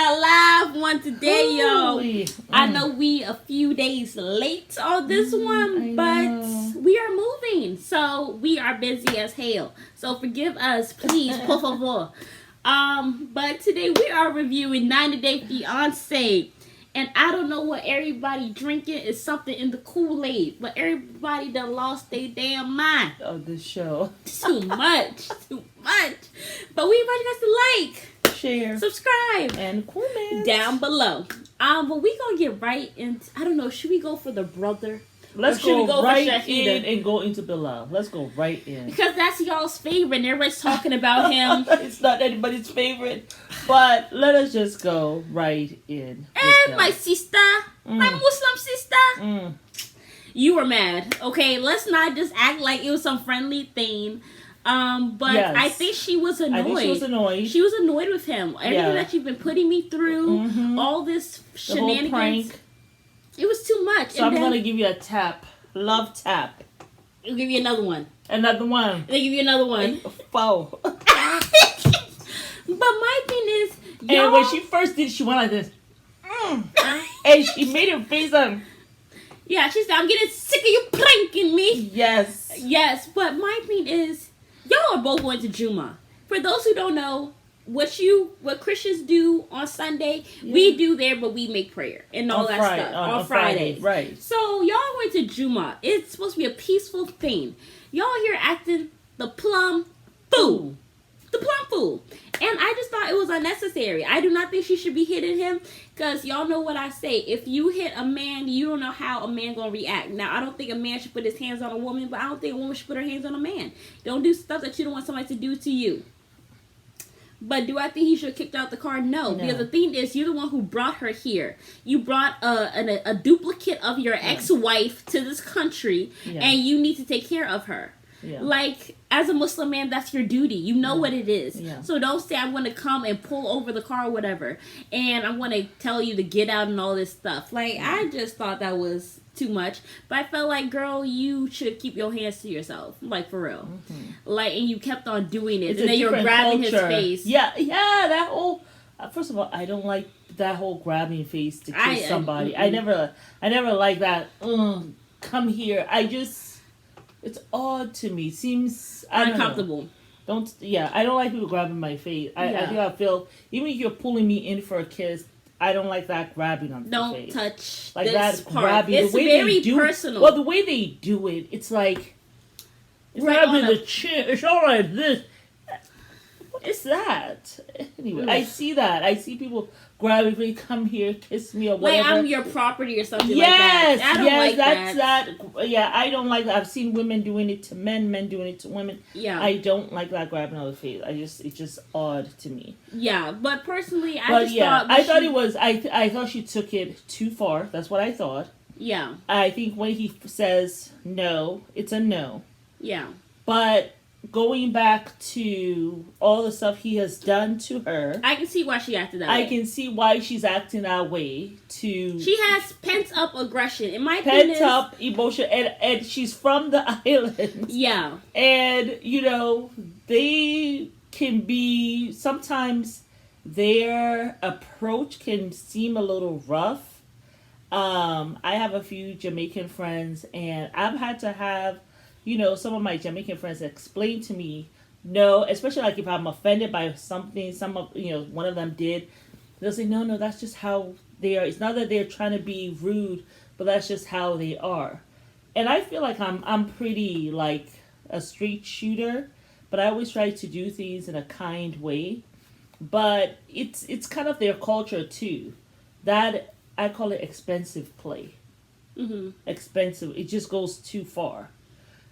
a live one today, y'all. I know we a few days late on this one, but we are moving. So we are busy as hell. So forgive us, please, por favor. But today we are reviewing 90 Day Fiance. And I don't know what everybody drinking. Is something in the Kool-Aid. But everybody done lost their damn mind. Oh, this show. Too much. Too much. But we invite you guys to like, share, subscribe, and comment down below. But we gonna get right into, I don't know, should we go for the brother? Let's go right in and go into Bilal. Let's go right in. Because that's y'all's favorite and everybody's talking about him. It's not anybody's favorite. But let us just go right in. And my sister, my Muslim sister, you were mad. Okay, let's not just act like it was some friendly thing. But yes. I think she was annoyed. I think she was annoyed. She was annoyed with him. Everything that you've been putting me through, all this shenanigans. The whole prank. It was too much. So I'm going to give you a tap. Love tap. I'll give you another one. Another one. They give you another one. Four. But my thing is, y'all... And when she first did, she went like this. And she made her face on. Yeah, she said, I'm getting sick of you pranking me. Yes. Yes, but my thing is, y'all are both going to Juma. For those who don't know, what Christians do on Sunday, we do there, but we make prayer and all that stuff on Fridays. Right. So y'all went to Juma. It's supposed to be a peaceful thing. Y'all here acting the plum fool. The plum fool. And I just thought it was unnecessary. I do not think she should be hitting him because y'all know what I say. If you hit a man, you don't know how a man gonna react. Now, I don't think a man should put his hands on a woman, but I don't think a woman should put her hands on a man. Don't do stuff that you don't want somebody to do to you. But do I think he should have kicked out the car? No. Because the thing is, you're the one who brought her here. You brought a duplicate of your ex-wife to this country, and you need to take care of her. Yeah. Like, as a Muslim man, that's your duty. You know what it is. Yeah. So don't say, I'm going to come and pull over the car or whatever, and I'm going to tell you to get out and all this stuff. Like, I just thought that was too much. But I felt like, girl, you should keep your hands to yourself. Like, for real. Like, and you kept on doing it. And then you're grabbing his face. Yeah, that whole... First of all, I don't like that whole grabbing face to kiss somebody. I never like that. Come here. It's odd to me. Seems uncomfortable. I don't like people grabbing my face. I think I feel, even if you're pulling me in for a kiss, I don't like that grabbing on the face. Don't touch like this that part. grabbing. It's the way very they do personal. Well, the way they do it, it's like grabbing the chin. It's all like this. It's that. Anyway, I see that. I see people grabbing me, come here, kiss me, or whatever. Like I'm your property or something like that. I don't like that. Yeah, I don't like that. I've seen women doing it to men doing it to women. Yeah. I don't like that grabbing on the face. It's just odd to me. Yeah, but personally, I thought she took it too far. That's what I thought. Yeah. I think when he says no, it's a no. Yeah. But going back to all the stuff he has done to her, I can see why she acted that way. I can see why she's acting that way. She has pent up aggression. In my pent up emotion, and she's from the island. Yeah, and they can be sometimes their approach can seem a little rough. I have a few Jamaican friends, and I've had to have some of my Jamaican friends explain to me, no, especially like if I'm offended by something, one of them did, they'll say, no, that's just how they are. It's not that they're trying to be rude, but that's just how they are. And I feel like I'm pretty like a straight shooter, but I always try to do things in a kind way. But it's kind of their culture too. That I call it expensive play. Expensive. It just goes too far.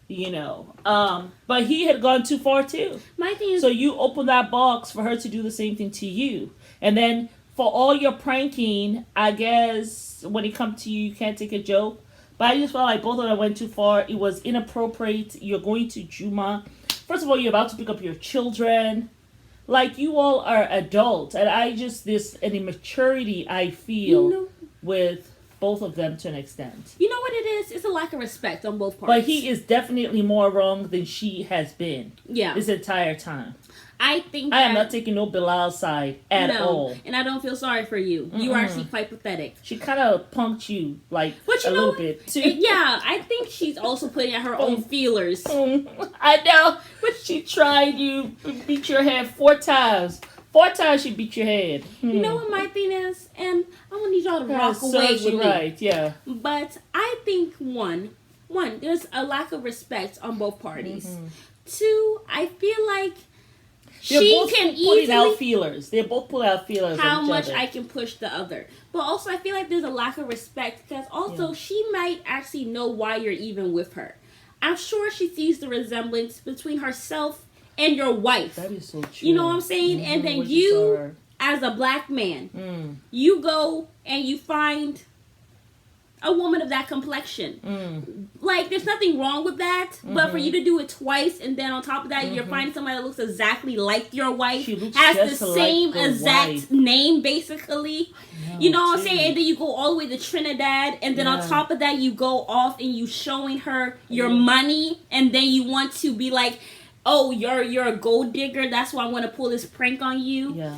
But he had gone too far too. My thing is, so you open that box for her to do the same thing to you, and then for all your pranking, I guess when it comes to you can't take a joke. But I just felt like both of them went too far. It was inappropriate. You're going to Juma. First of all, you're about to pick up your children. Like, you all are adults, and an immaturity I feel with both of them to an extent. You know what it is? It's a lack of respect on both parts. But he is definitely more wrong than she has been. Yeah. This entire time. I think I am not taking no Bilal side at all. And I don't feel sorry for you. You are actually quite pathetic. She kind of punked you, like, a little bit, too. Yeah, I think she's also putting out her own feelers. I know. But she tried you, beat your head 4 times. 4 times she beat your head. You know what my thing is? And I'm going to need y'all to rock away with me. Right, yeah. But I think, one, there's a lack of respect on both parties. 2, I feel like she can easily out feelers. They both put out feelers. How much I can push the other. But also, I feel like there's a lack of respect because also she might actually know why you're even with her. I'm sure she sees the resemblance between herself and your wife. That is so true. You know what I'm saying? And then you, as a black man, you go and you find a woman of that complexion. Like, there's nothing wrong with that, but for you to do it twice, and then on top of that, you're finding somebody that looks exactly like your wife, has the same exact name, basically. You know what I'm saying? And then you go all the way to Trinidad, and then on top of that, you go off and you showing her your money, and then you want to be like, oh, you're a gold digger, that's why I want to pull this prank on you. Yeah.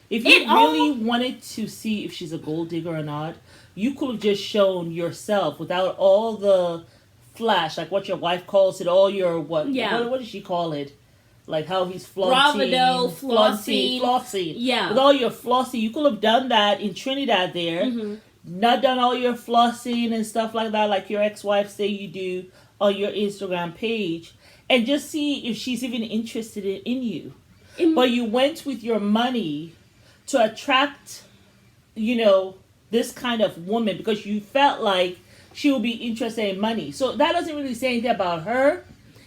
If you really wanted to see if she's a gold digger or not, you could have just shown yourself without all the flash, like what your wife calls it, all your, what does she call it? Like how he's flaunting. Bravado, flossing. Yeah. With all your flossing, you could have done that in Trinidad there. Not done all your flossing and stuff like that, like your ex-wife say you do on your Instagram page. And just see if she's even interested in you. But you went with your money to attract, this kind of woman because you felt like she would be interested in money. So that doesn't really say anything about her.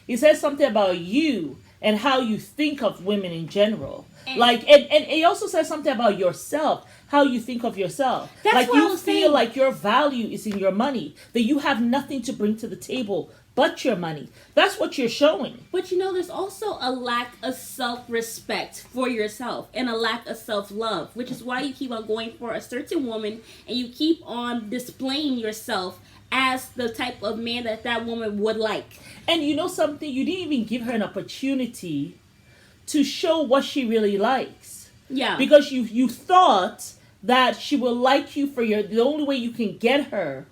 It says something about you and how you think of women in general. And it also says something about yourself, how you think of yourself. That's like what you I was feel saying. like your value is in your money, that you have nothing to bring to the table but your money. That's what you're showing. But there's also a lack of self-respect for yourself and a lack of self-love, which is why you keep on going for a certain woman and you keep on displaying yourself as the type of man that woman would like. And you know something? You didn't even give her an opportunity to show what she really likes. Yeah. Because you thought that she will like you the only way you can get her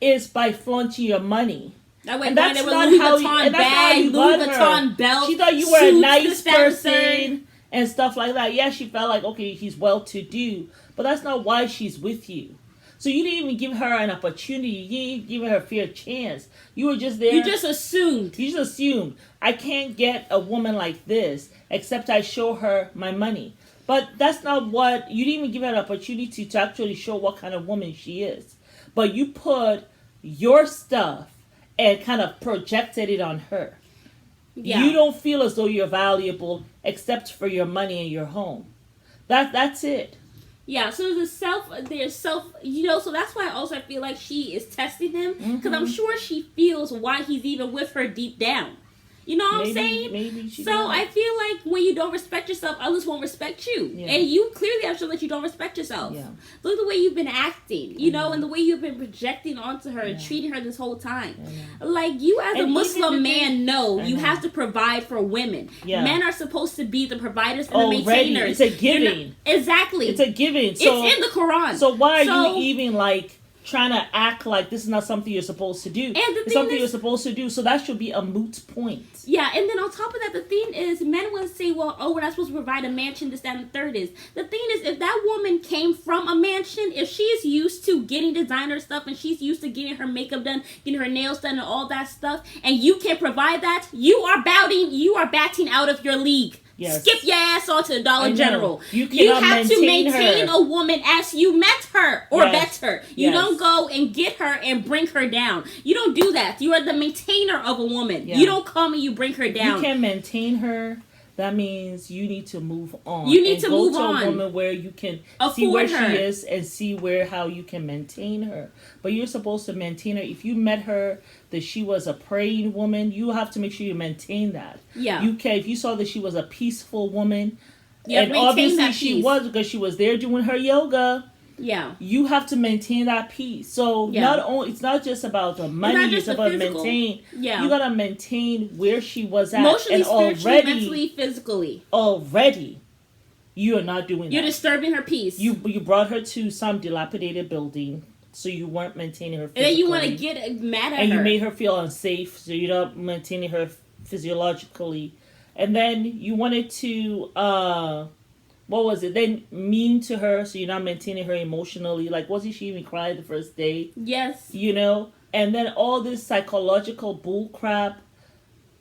is by flaunting your money. And that's not how Louis Vuitton belt. She thought you were a nice person and stuff like that. Yeah, she felt like, okay, he's well-to-do. But that's not why she's with you. So you didn't even give her an opportunity. You didn't give her a fair chance. You were just there. You just assumed. You just assumed. I can't get a woman like this except I show her my money. But that's not what... You didn't even give her an opportunity to actually show what kind of woman she is. But you put your stuff and kind of projected it on her. Yeah. You don't feel as though you're valuable except for your money and your home. That's it. Yeah, so there's so that's why I feel like she is testing him, because I'm sure she feels why he's even with her deep down. You know what I'm saying? Maybe she So does. I feel like when you don't respect yourself, others won't respect you. Yeah. And you clearly have shown that you don't respect yourself. Yeah. Look at the way you've been acting, and the way you've been projecting onto her and treating her this whole time. Yeah. Like, you as a Muslim man you have to provide for women. Yeah. Men are supposed to be the providers and the maintainers. It's a giving. Exactly. It's a giving. So, it's in the Quran. So why are you even trying to act like this is not something you're supposed to do? It's something you're supposed to do, so that should be a moot point. Yeah, and then on top of that, the thing is, men will say, well, we're not supposed to provide a mansion, this, that, and the third is. The thing is, if that woman came from a mansion, if she's used to getting designer stuff, and she's used to getting her makeup done, getting her nails done, and all that stuff, and you can't provide that, you are batting out of your league. Yes. Skip your ass on to the Dollar General. You have to maintain a woman as you met her or better. You don't go and get her and bring her down. You don't do that. You are the maintainer of a woman. Yeah. You don't come and you bring her down. You can maintain her. That means you need to move on. You need to move on. Go to a woman where you can see where she is and see how you can maintain her. But you're supposed to maintain her. If you met her that she was a praying woman, you have to make sure you maintain that. Yeah. If you saw that she was a peaceful woman, and obviously she was, because she was there doing her yoga. Yeah. You have to maintain that peace. So it's not just about the money, it's about maintain. Yeah. You gotta maintain where she was at. Emotionally, and spiritually, mentally, physically. Already you are not doing that. You're disturbing her peace. You brought her to some dilapidated building, so you weren't maintaining her physically. And then you want to get mad at her. And you made her feel unsafe, so you're not maintaining her physiologically. And then you wanted to, what was it? Then mean to her, so you're not maintaining her emotionally. Like, wasn't she even crying the first day? Yes. You know? And then all this psychological bull crap.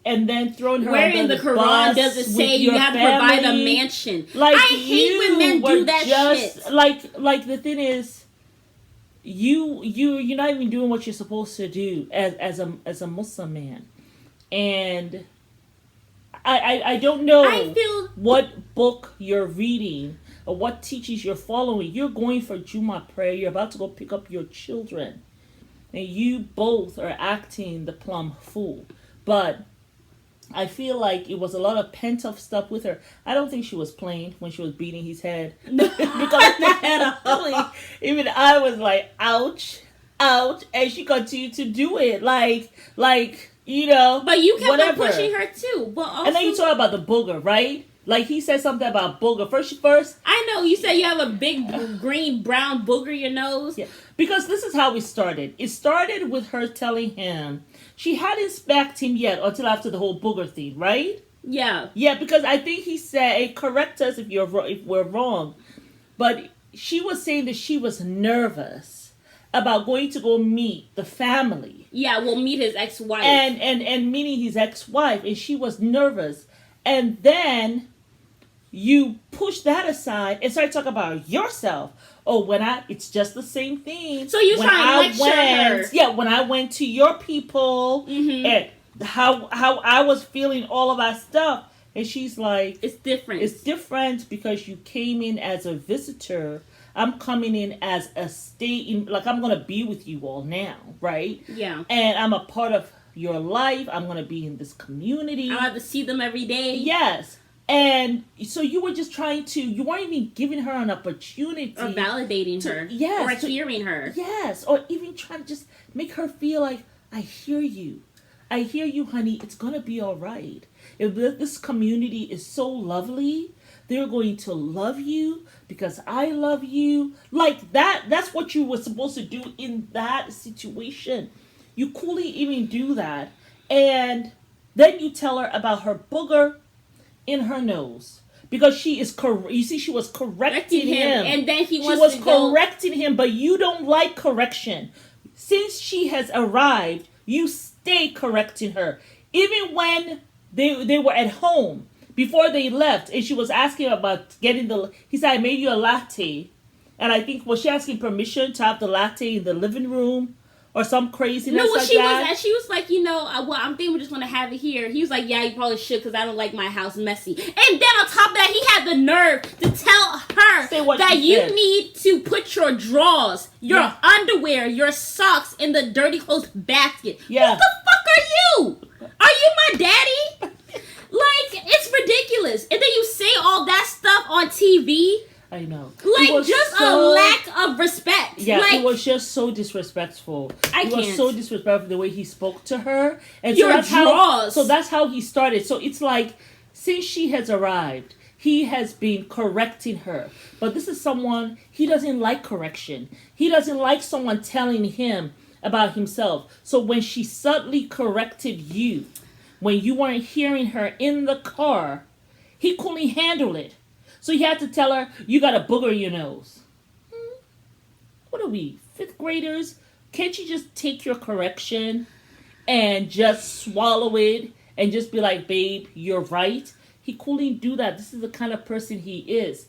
And then throwing her where in the Quran does it say you have to provide a mansion? Like, I hate when men do that shit. Like the thing is, you're not even doing what you're supposed to do as a Muslim man, and I don't know what book you're reading or what teachings you're following. You're going for Jummah prayer. You're about to go pick up your children, and you both are acting the plumb fool, but I feel like it was a lot of pent-up stuff with her. I don't think she was playing when she was beating his head. Because the head of Holly, even I was like, ouch, ouch. And she continued to do it. Like you know. But you kept on pushing her too. But also, and then you talk about the booger, right? Like, he said something about booger. First. I know, you said you have a big green, brown booger in your nose. Yeah. Because this is how it started. It started with her telling him she hadn't spanked him yet until after the whole booger thing, right? Yeah. Yeah, because I think he said, hey, correct us if we're wrong. But she was saying that she was nervous about going to go meet the family. Yeah, well, meet his ex-wife. And meeting his ex-wife. And she was nervous. And then you push that aside and start talking about yourself. Oh, it's just the same thing. So you trying to lecture her. Yeah, when I went to your people and how I was feeling all of that stuff. And she's like, it's different. It's different because you came in as a visitor. I'm coming in as a like, I'm going to be with you all now, right? Yeah. And I'm a part of your life. I'm going to be in this community. I have to see them every day. Yes. And so you were just you weren't even giving her an opportunity. Or validating her. Yes. Or hearing her. Yes. Or even trying to just make her feel like, I hear you. I hear you, honey. It's going to be all right. If this community is so lovely, they're going to love you because I love you. Like that's what you were supposed to do in that situation. You couldn't even do that. And then you tell her about her booger in her nose because she is you see, she was correcting him, and then she was correcting him, but you don't like correction. Since she has arrived, you stay correcting her, even when they were at home before they left, and she was asking about getting he said, I made you a latte, and I think, was she asking permission to have the latte in the living room or some craziness like that? She was like, I'm thinking we're just going to have it here. He was like, yeah, you probably should because I don't like my house messy. And then on top of that, he had the nerve to tell her that you need to put your drawers, your underwear, your socks in the dirty clothes basket. Yeah. Who the fuck are you? Are you my daddy? Like, it's ridiculous. And then you say all that stuff on TV. I know. Like, just a lack of respect. Yeah, like, it was just so disrespectful. It was so disrespectful the way he spoke to her. And your drawers. So that's how he started. So it's like, since she has arrived, he has been correcting her. But this is someone, he doesn't like correction. He doesn't like someone telling him about himself. So when she subtly corrected you, when you weren't hearing her in the car, he couldn't handle it. So he had to tell her, you got a booger in your nose. What are we, 5th graders? Can't you just take your correction and just swallow it and just be like, babe, you're right? He couldn't do that. This is the kind of person he is.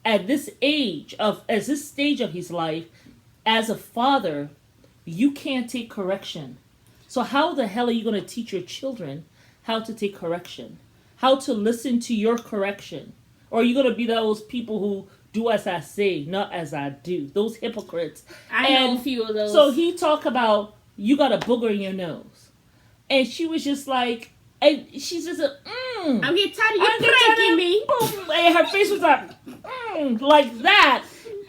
At this stage of his life, as a father, you can't take correction. So how the hell are you going to teach your children how to take correction? How to listen to your correction? Or are you going to be those people who do as I say, not as I do? Those hypocrites. I know a few of those. So he talked about, you got a booger in your nose. And she was just like, and she's just I'm getting tired of you pranking me. Boom. And her face was like that.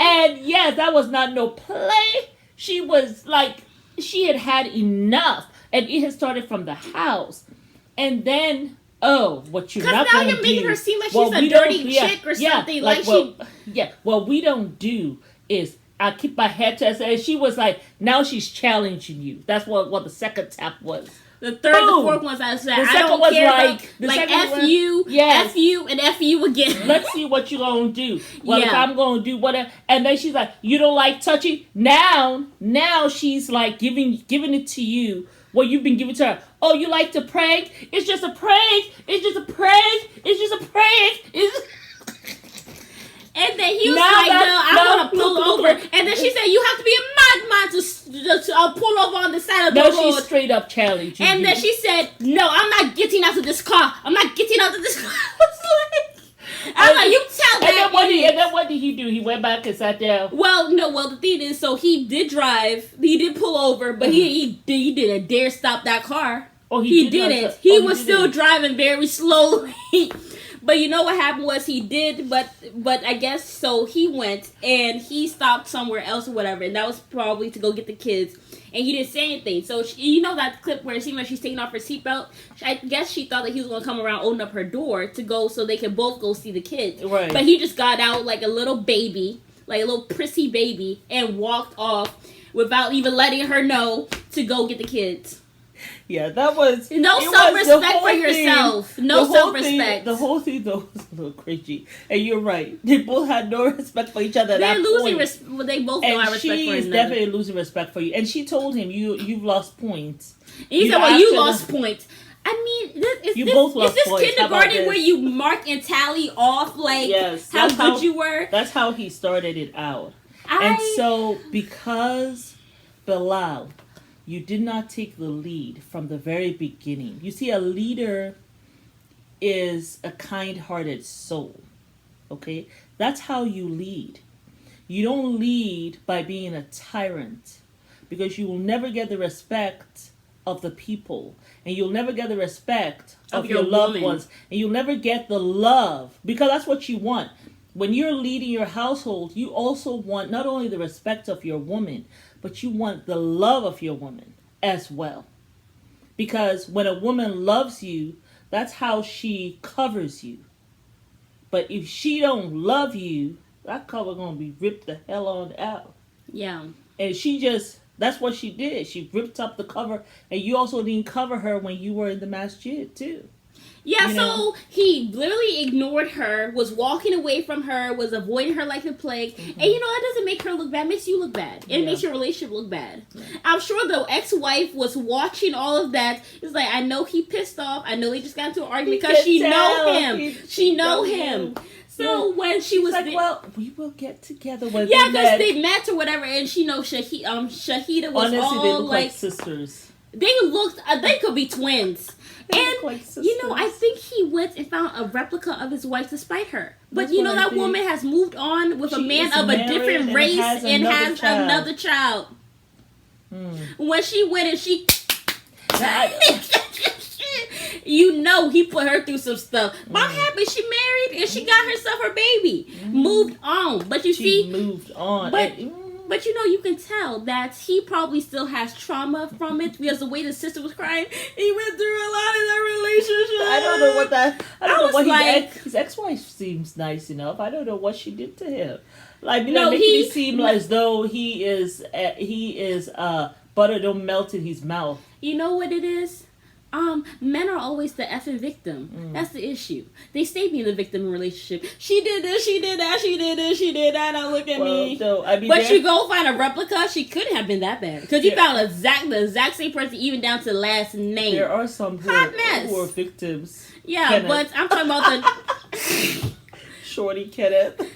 And yes, that was not no play. She was like, she had enough. And it had started from the house. And then, what you're not going to do. Because now you're making her seem like she's a dirty chick or something. What we don't do is, I keep my head to her. And she was like, now she's challenging you. That's what the second tap was. The third, the fourth ones I said, I don't care like F you, yes. F you, and F you again. Let's see what you're going to do. Well, if I'm going to do whatever. And then she's like, you don't like touchy? Now she's like giving it to you. What you've been giving to her. Oh, you like to prank? It's just a prank. It's just a prank. It's just a prank. And then he was like, no, I want to pull over. And then she said, you have to be a madman to pull over on the side of the road. No, she straight up challenged you. And then she said, no, I'm not getting out of this car. I'm not getting out of this car. I'm like, you tell that. And then what did he do? He went back and sat down. Well, the thing is, so he did drive. He did pull over, but he didn't dare stop that car. Oh, he didn't. He was still driving very slowly. But you know what happened was he did, but I guess so he went and he stopped somewhere else or whatever, and that was probably to go get the kids, and he didn't say anything. So you know that clip where it seemed like she's taking off her seatbelt? I guess she thought that he was going to come around, open up her door to go so they could both go see the kids. Right. But he just got out like a little baby, like a little prissy baby, and walked off without even letting her know to go get the kids. Yeah, that was... No self-respect for yourself. No self-respect. The whole thing, though, was a little crazy. And you're right. They both had no respect for each other. They're losing respect. They both don't have respect for each other. And she is definitely losing respect for you. And she told him, you've lost points. And he said, well, you lost points. I mean, both lost is this points. kindergarten where you mark and tally off, like, how good you were? That's how he started it out. And so, because Bilal... you did not take the lead from the very beginning. You see, a leader is a kind-hearted soul. Okay? That's how you lead. You don't lead by being a tyrant, because you will never get the respect of the people, and you'll never get the respect of your loved ones, and you'll never get the love, because that's what you want. When you're leading your household, you also want not only the respect of your woman, but you want the love of your woman as well. Because when a woman loves you, that's how she covers you. But if she don't love you, that cover gonna be ripped the hell on out. Yeah. And that's what she did. She ripped up the cover, and you also didn't cover her when you were in the masjid too. Yeah, so he literally ignored her, was walking away from her, was avoiding her like the plague. Mm-hmm. And that doesn't make her look bad. It makes you look bad. It makes your relationship look bad. Yeah. I'm sure the ex-wife was watching all of that. It's like, I know he pissed off. I know they just got into an argument because she know him. She know him. So when she was like, well, we will get together when because they met or whatever, and she knows Shahida was honestly, all they look like sisters. They could be twins. And, like I think he went and found a replica of his wife to spite her. But, that woman has moved on with a man of a different race and has another child. When she went and she... he put her through some stuff. But I'm happy she married and she got herself her baby. Moved on. But she moved on. But you can tell that he probably still has trauma from it because the way the sister was crying, he went through a lot in that relationship. I don't know what his ex-wife seems nice enough. I don't know what she did to him. Like, making it seem as though he is butter don't melt in his mouth. You know what it is? Men are always the effing victim. That's the issue. They stay being the victim in a relationship. She did this, she did that, she did this, she did that. Now look at me. So, but you go find a replica, she couldn't have been that bad. Because you found the exact same person, even down to the last name. There are some who are victims. Yeah, Kenneth. But I'm talking about the... Shorty Kenneth.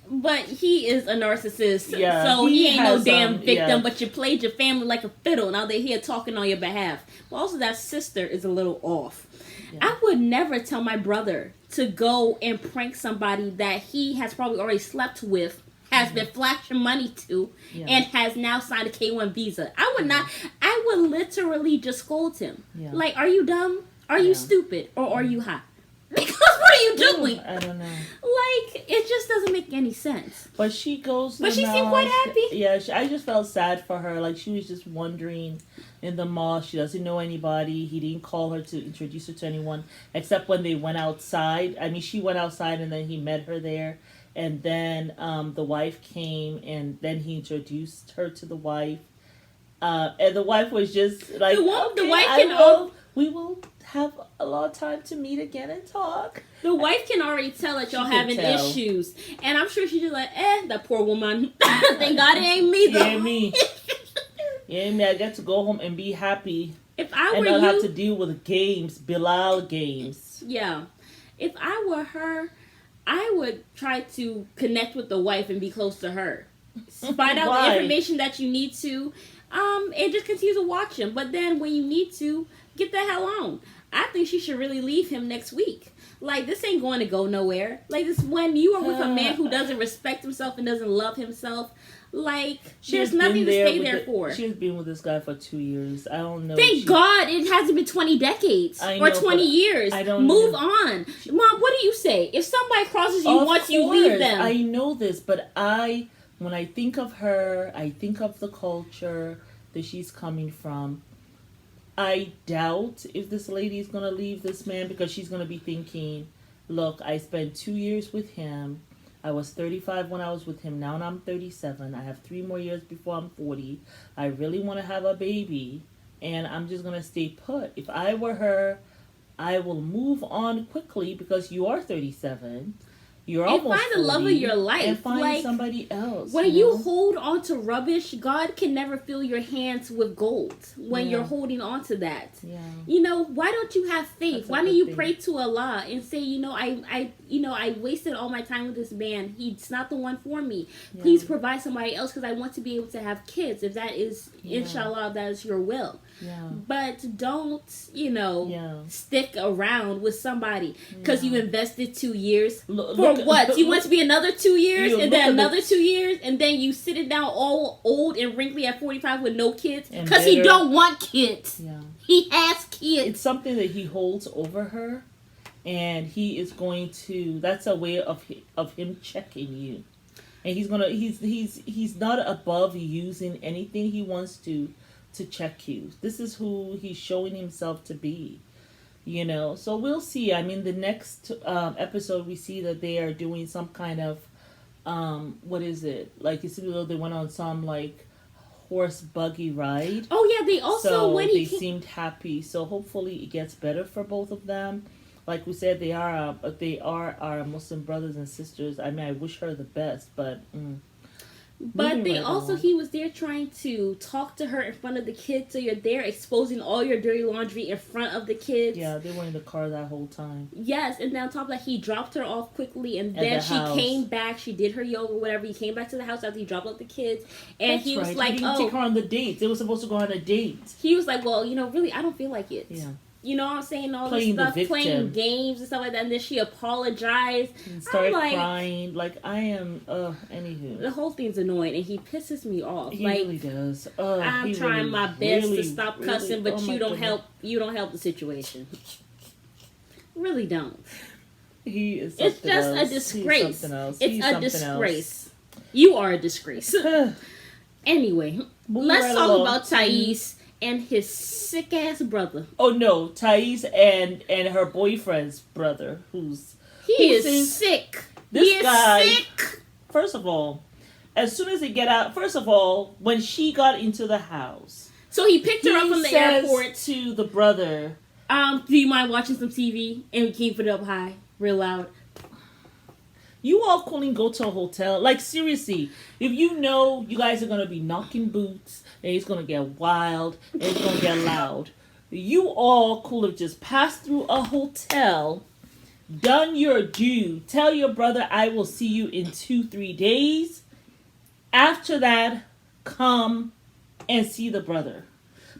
But he is a narcissist, yeah, so he ain't no damn victim, but you played your family like a fiddle. Now they're here talking on your behalf. Well, also that sister is a little off. Yeah. I would never tell my brother to go and prank somebody that he has probably already slept with, has been flashing money to, and has now signed a K-1 visa. I would not. I would literally just scold him. Yeah. Like, are you dumb? Are you stupid? Or are you high? Because what are you doing? I don't know. like, it just doesn't make any sense. But she goes. But she seemed quite happy. Yeah, I just felt sad for her. Like, she was just wondering in the mall. She doesn't know anybody. He didn't call her to introduce her to anyone except when they went outside. I mean, she went outside and then he met her there. And then the wife came and then he introduced her to the wife. And the wife was just like, the wife we will have a lot of time to meet again and talk. The wife can already tell that y'all having issues. And I'm sure she's just like, that poor woman. Thank God it ain't me, though. It ain't me. It ain't me. I get to go home and be happy. If I were and not have to deal with games, Bilal games. Yeah. If I were her, I would try to connect with the wife and be close to her. Find out the information that you need to. And just continue to watch him. But then when you need to, get the hell on. I think she should really leave him next week. Like, this ain't going to go nowhere. Like, this, when you are with a man who doesn't respect himself and doesn't love himself, like, there's nothing to stay there for. She's been with this guy for 2 years. I don't know. Thank God it hasn't been 20 decades or 20 years. I don't Move know. on. Mom, what do you say? If somebody crosses you once, you leave them. I know this, but when I think of her, I think of the culture that she's coming from. I doubt if this lady is going to leave this man, because she's going to be thinking, look, I spent 2 years with him. I was 35 when I was with him. Now I'm 37. I have 3 more years before I'm 40. I really want to have a baby, and I'm just going to stay put. If I were her, I will move on quickly, because you are 37. You're almost 40. And find the love of your life. And find somebody else. When you hold on to rubbish, God can never fill your hands with gold when you're holding on to that. Yeah. You know, why don't you have faith? Why don't you pray to Allah and say, I wasted all my time with this man. He's not the one for me. Yeah. Please provide somebody else, because I want to be able to have kids. If that is, inshallah, that is your will. Yeah. But don't, stick around with somebody because you invested 2 years. For what? You want to be another 2 years and then another 2 years, and then you sitting down all old and wrinkly at 45 with no kids because he don't want kids. Yeah. He has kids. It's something that he holds over her, and he is going to. That's a way of him checking you, and he's not above using anything he wants to check you. This is who he's showing himself to be. So we'll see. I mean, the next episode, we see that they are doing some kind of, what is it? Like, it's though they went on some, like, horse buggy ride. Oh, yeah, they also, they seemed happy. So hopefully it gets better for both of them. Like we said, they are our Muslim brothers and sisters. I mean, I wish her the best, but... But they also, he was there trying to talk to her in front of the kids. So you're there exposing all your dirty laundry in front of the kids. Yeah, they were in the car that whole time. Yes, and then on top of that, he dropped her off quickly. And then she came back. She did her yoga, whatever. He came back to the house after he dropped off the kids. And he was like, he didn't take her on the dates. They were supposed to go on a date. He was like, well, really, I don't feel like it. Yeah. You know what I'm saying? All this stuff, playing games and stuff like that. And then she apologized. And started crying. Like, I am, anywho. The whole thing's annoying, and he pisses me off. He really does. I'm trying my best to stop cussing, but you don't help. You don't help the situation. Really don't. He is. It's just a disgrace. It's a disgrace. You are a disgrace. Anyway, let's talk about Thais and his sick ass brother. Oh no, Thais and her boyfriend's brother, he is sick. This guy. Sick. First of all, as soon as they get out, when she got into the house, so he picked her up from the airport to the brother. Do you mind watching some TV and keep it up high, real loud? You all couldn't go to a hotel. Like, seriously, if you know you guys are going to be knocking boots, and it's going to get wild, and it's going to get loud, you all could have just passed through a hotel, done your due, tell your brother, I will see you in 2-3 days. After that, come and see the brother.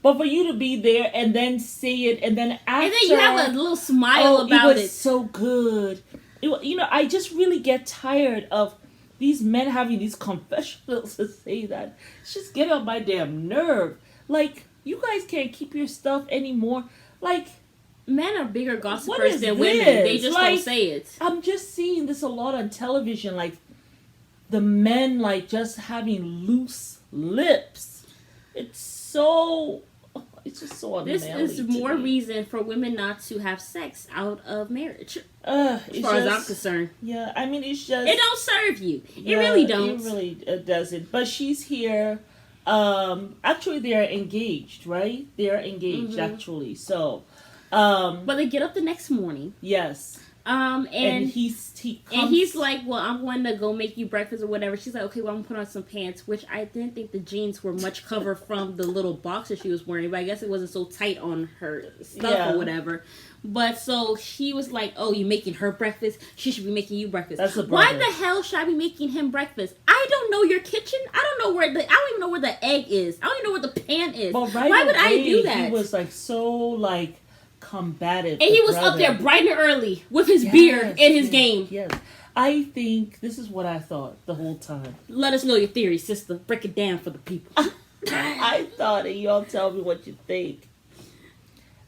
But for you to be there and then say it, and then after... And then you have a little smile about it. It was so good. I just really get tired of these men having these confessionals to say that. It's just get on my damn nerve. Like, you guys can't keep your stuff anymore. Like, Men are bigger What gossipers is than women. this? They just Like, don't say it. I'm just seeing this a lot on television, like the men like just having loose lips. It's just so unmanly. This is more me. reason for women not to have sex out of marriage. As far as I'm concerned. Yeah, I mean, it's just... It don't serve you. It really don't. It really doesn't. But she's here. Actually, they're engaged, right? They're engaged, actually. So... but they get up the next morning. Yes. And he's like, well, I'm going to go make you breakfast or whatever. She's like, okay, well, I'm going to put on some pants, which I didn't think the jeans were much cover from the little boxer she was wearing, but I guess it wasn't so tight on her stuff or whatever. But so she was like, oh, you making her breakfast? She should be making you breakfast. That's the Why the hell should I be making him breakfast? I don't know your kitchen. I don't even know where the egg is. I don't even know where the pan is. Well, why would I do that? He was like so like combative. And he was up there bright and early with his beer and his game. Yes. I think this is what I thought the whole time. Let us know your theory, sister. Break it down for the people. I thought, and y'all tell me what you think.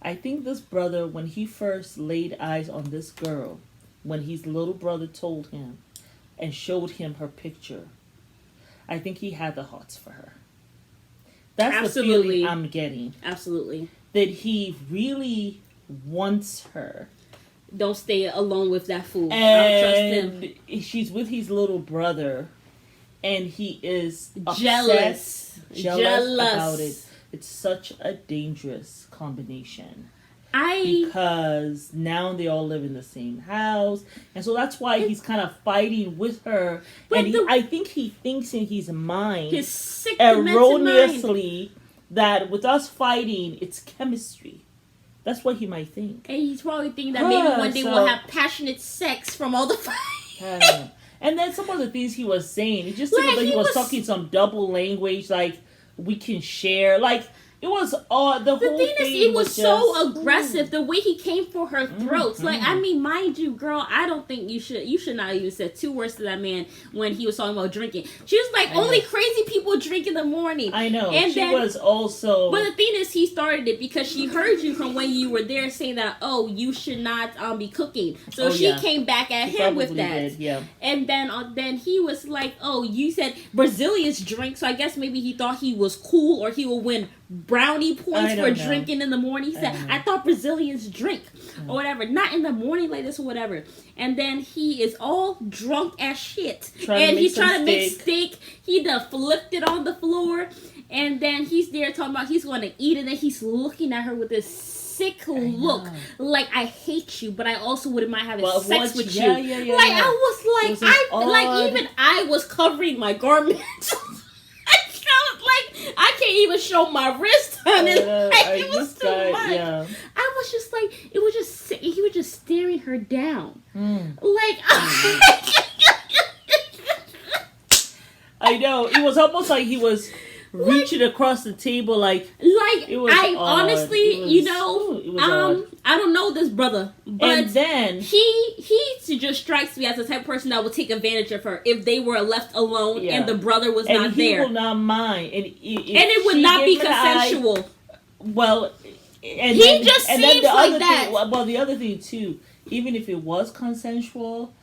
I think this brother, when he first laid eyes on this girl, when his little brother told him and showed him her picture, I think he had the hots for her. That's the feeling I'm getting. Absolutely. That he really wants her. Don't stay alone with that fool. I don't trust him. She's with his little brother, and he is jealous about it. It's such a dangerous combination. Because now they all live in the same house, and so that's why he's kind of fighting with her. And I think he thinks in his mind, his sick erroneously, that with us fighting, it's chemistry. That's what he might think. And he's probably thinking that maybe one day we'll have passionate sex from all the fighting. And then some of the things he was saying, it just seemed like he was talking some double language, like we can share, like. It was odd. The whole thing is, he was so aggressive. Ooh. The way he came for her throats, like, I mean, mind you, girl, I don't think you should not even say 2 words to that man when he was talking about drinking. She was like, only crazy people drink in the morning. I know. And she was also. But the thing is, he started it because she heard you from when you were there saying that, oh, you should not be cooking. So she came back at him with that. Yeah. And then he was like, oh, you said Brazilians drink, so I guess maybe he thought he was cool or he will win brownie points for drinking in the morning. He said, I thought Brazilians drink or whatever. Not in the morning like this or whatever. And then he is all drunk as shit. And he's trying to make steak. He done flipped it on the floor. And then he's there talking about he's going to eat it. And he's looking at her with this sick look. Like, I hate you, but I also wouldn't mind having sex with you. I was like, even I was covering my garment. Like, I can't even show my wrist on it. It was too much. Yeah. I was just like, he was just staring her down. Like, I know. It was almost like he was reaching across the table, it was honestly, I don't know this brother, but and then he just strikes me as the type of person that would take advantage of her if they were left alone and the brother was not there. And he will not mind, and it would not be consensual. He just seems like that. Well, the other thing too, even if it was consensual,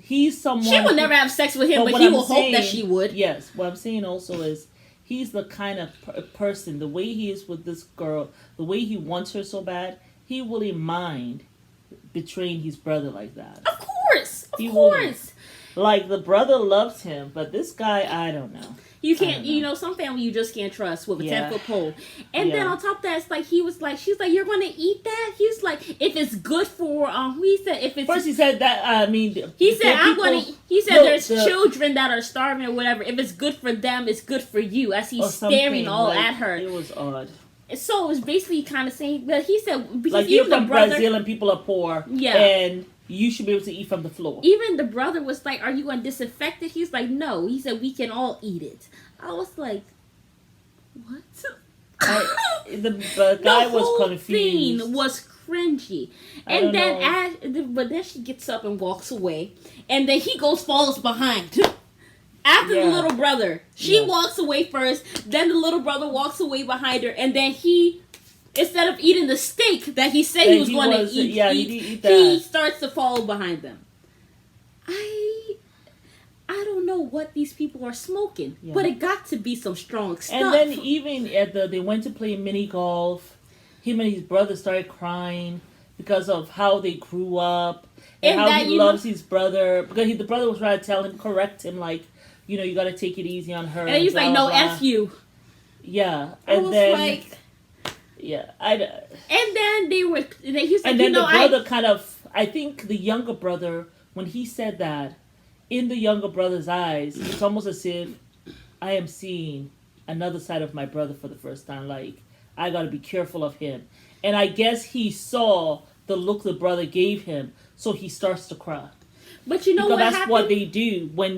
he's someone she would never have sex with him, but he will hope that she would. Yes, what I'm saying also is. He's the kind of person, the way he is with this girl, the way he wants her so bad, he wouldn't mind betraying his brother like that. Of course. Like, the brother loves him, but this guy, I don't know. You can't, some family you just can't trust with a 10-foot pole. And then on top of that, it's like, she's like, you're going to eat that? He's like, if it's good for, he said, if it's... First he said that, he said, there's children that are starving or whatever. If it's good for them, it's good for you. As he's staring all at her. It was odd. So it was basically kind of saying, but he said, because like, you're from Brazil and people are poor. Yeah. And you should be able to eat from the floor. Even the brother was like, are you going to disinfect it? He's like, no. He said, we can all eat it. I was like, what? The guy was confused. The whole thing was cringy. But then she gets up and walks away. And then he follows behind. After the little brother. She walks away first. Then the little brother walks away behind her. And then he Instead of eating the steak that he said he was going to eat, he starts to follow behind them. I don't know what these people are smoking, but it got to be some strong stuff. And then even they went to play mini golf. Him and his brother started crying because of how they grew up and how he loves his brother. Because the brother was trying to correct him, like, you know, you got to take it easy on her. And he's like, no, F you. Yeah, and then and then he was like, and then the brother kind of, I think the younger brother, when he said that, in the younger brother's eyes, it's almost as if I am seeing another side of my brother for the first time. Like, I got to be careful of him. And I guess he saw the look the brother gave him, so he starts to cry. But you know because what that's happened? what they do when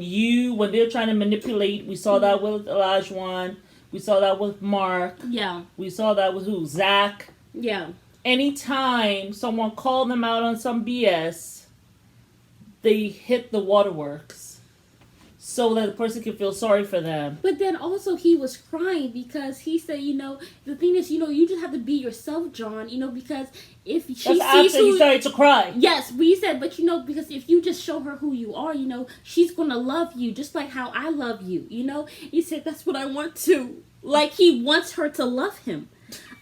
they're trying to manipulate. We saw that with Elijah. We saw that with Mark. Yeah. We saw that with who? Zach. Yeah. Anytime someone called them out on some BS, they hit the waterworks so that the person can feel sorry for them. But then also he was crying because he said, you know, the thing is, you know, you just have to be yourself, John, you know, because if she sees after he started to cry. Yes, we said, but you know, because if you just show her who you are, you know, she's going to love you just like how I love you, you know? He said, that's what I want to. Like, he wants her to love him.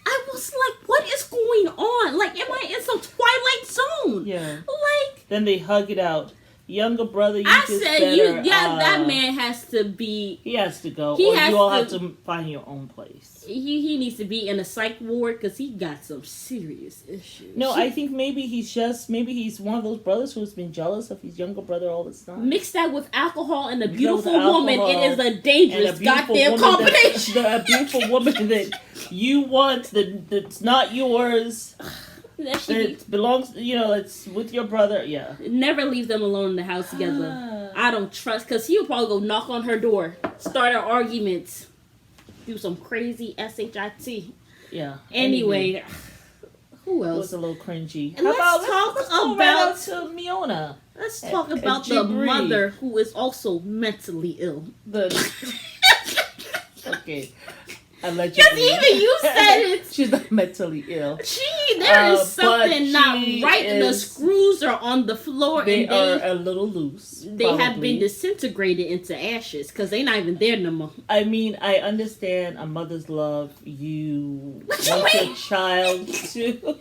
I was like, what is going on? Like, am I in some Twilight Zone? Yeah. Like. Then they hug it out. Younger brother, that man has to be. He has to go. You all have to find your own place. He needs to be in a psych ward because he got some serious issues. No, I think maybe he's one of those brothers who's been jealous of his younger brother all this time. Mix that with alcohol and a beautiful woman, it is a dangerous goddamn combination. A beautiful woman that you want that's not yours. It belongs, you know, it's with your brother, yeah. Never leave them alone in the house together. I don't trust, because he'll probably go knock on her door, start an argument, do some crazy SHIT. Yeah. Anyway, who else? It was a little cringy. Let's talk about Miona. Let's talk about the mother who is also mentally ill. Okay. Allegedly. Because even you said it. She's not mentally ill. There is something not right. The screws are on the floor. They are a little loose. They have been disintegrated into ashes because they're not even there no more. I mean, I understand a mother's love. You want your child to.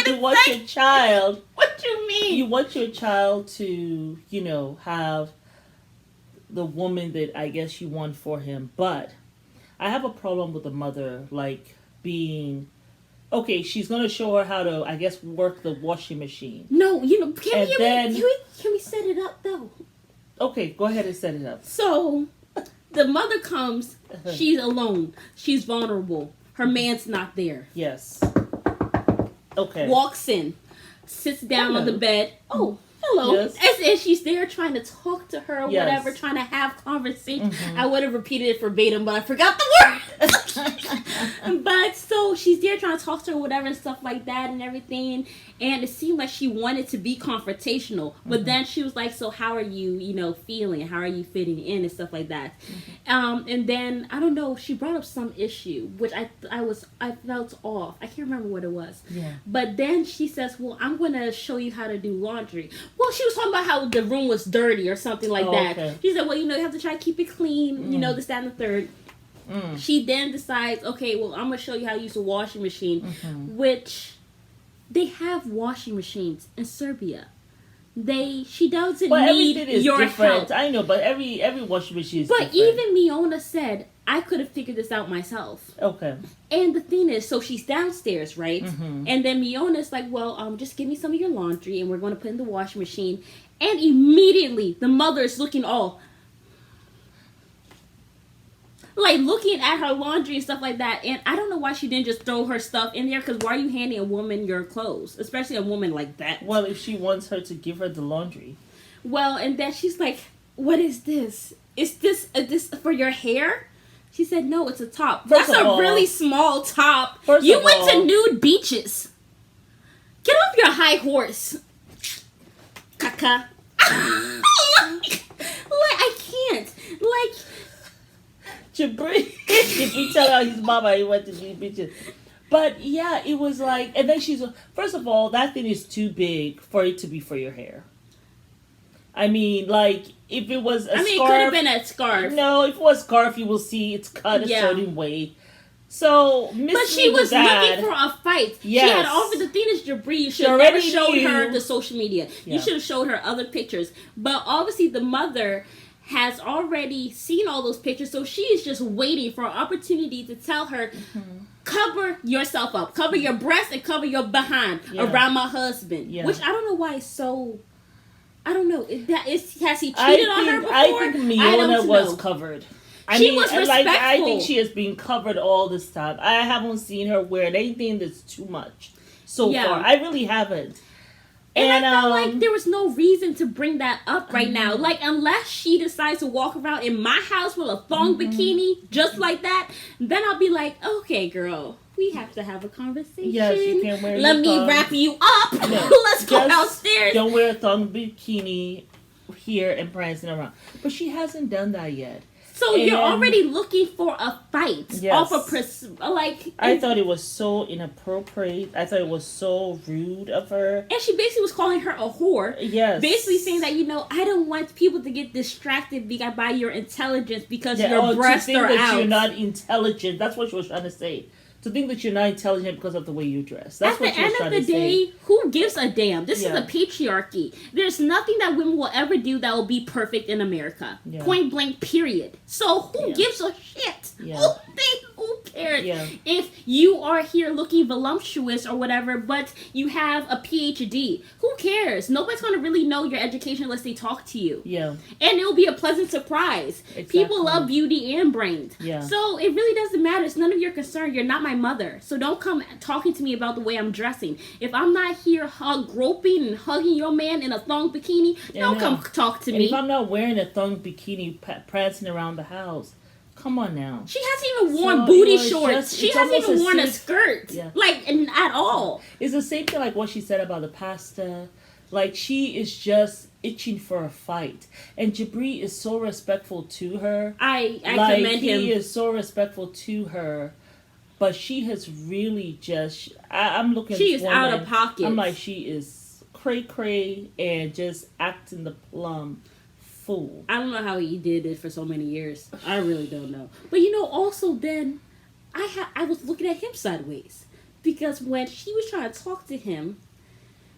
You want your child. What you mean? You want your child to, you know, have the woman that I guess you want for him, but I have a problem with the mother, like, being... Okay, she's going to show her how to, I guess, work the washing machine. No, you know, can we set it up, though? Okay, go ahead and set it up. So, the mother comes, she's alone, she's vulnerable, her man's not there. Yes. Okay. Walks in, sits down on the bed. Oh, hello. Yes. As if she's there trying to talk to her or whatever, trying to have conversation. Mm-hmm. I would have repeated it verbatim, but I forgot the word. But so she's there trying to talk to her, whatever, and stuff like that and everything. And it seemed like she wanted to be confrontational. But then she was like, so how are you, feeling? How are you fitting in and stuff like that? Mm-hmm. And then, I don't know, she brought up some issue, which I felt off. I can't remember what it was. Yeah. But then she says, well, I'm going to show you how to do laundry. Well, she was talking about how the room was dirty or something like that. Okay. She said, well, you have to try to keep it clean, this, that, and the third. She then decides, okay, well, I'm going to show you how to use a washing machine, which they have washing machines in Serbia. She doesn't need your help. I know, but every washing machine is different. But even Miona said, I could have figured this out myself. Okay. And the thing is, so she's downstairs, right? Mm-hmm. And then Miona's like, well, just give me some of your laundry and we're going to put in the washing machine. And immediately, the mother's looking all... like, looking at her laundry and stuff like that. And I don't know why she didn't just throw her stuff in there. Because why are you handing a woman your clothes? Especially a woman like that. Well, if she wants her to give her the laundry. Well, and then she's like, what is this? Is this for your hair? She said, no, it's a top. That's a really small top. You went to nude beaches. Get off your high horse. Caca. I can't. Like... Jabri tell her his mama he went to nude beaches. But yeah, it was like, and then first of all, that thing is too big for it to be for your hair. I mean, like, if it was a it scarf. could have been a scarf. No, if it was a scarf, you will see it's cut a certain way. So, but she was looking for a fight. Yes. She had offered the thing is Jabri. You should have never showed her the social media. Yeah. You should have showed her other pictures. But obviously, the mother has already seen all those pictures, so she is just waiting for an opportunity to tell her, cover yourself up, cover your breast and cover your behind around my husband. Yeah. Which I don't know why it's so. I don't know. Has he cheated on her before? I think Miona was covered. She was respectful. I think she has been covered all this time. I haven't seen her wear anything that's too much so far. I really haven't. And I felt like there was no reason to bring that up right now. Like, unless she decides to walk around in my house with a thong bikini just like that, then I'll be like, okay, girl, we have to have a conversation. Yes, you can't wear Let me wrap you up. No, let's go downstairs. Don't wear a thong bikini here and prancing around. But she hasn't done that yet. So you're already looking for a fight off of I thought it was so inappropriate. I thought it was so rude of her. And she basically was calling her a whore. Yes. Basically saying that, I don't want people to get distracted by your intelligence because your breasts are that out. You're not intelligent. That's what she was trying to say. To think that you're not intelligent because of the way you dress. That's what she was trying to say. At the end of the day, who gives a damn? This is a patriarchy. There's nothing that women will ever do that will be perfect in America. Yeah. Point blank, period. So who gives a shit? Yeah. Who cares if you are here looking voluptuous or whatever, but you have a PhD? Who cares? Nobody's going to really know your education unless they talk to you. Yeah. And it will be a pleasant surprise. Exactly. People love beauty and brains. Yeah. So it really doesn't matter. It's none of your concern. You're not my mother. So don't come talking to me about the way I'm dressing. If I'm not here groping and hugging your man in a thong bikini, don't come talk to me. If I'm not wearing a thong bikini prancing around the house, come on now. She hasn't even worn booty shorts. She hasn't even worn a skirt. Yeah. At all. It's the same thing like what she said about the pasta. Like, she is just itching for a fight. And Jabri is so respectful to her. I commend him. He is so respectful to her. But she has really just... I'm looking... She is out of pocket. I'm like, she is cray-cray and just acting the plum fool. I don't know how he did it for so many years. I really don't know. But also then, I was looking at him sideways. Because when she was trying to talk to him,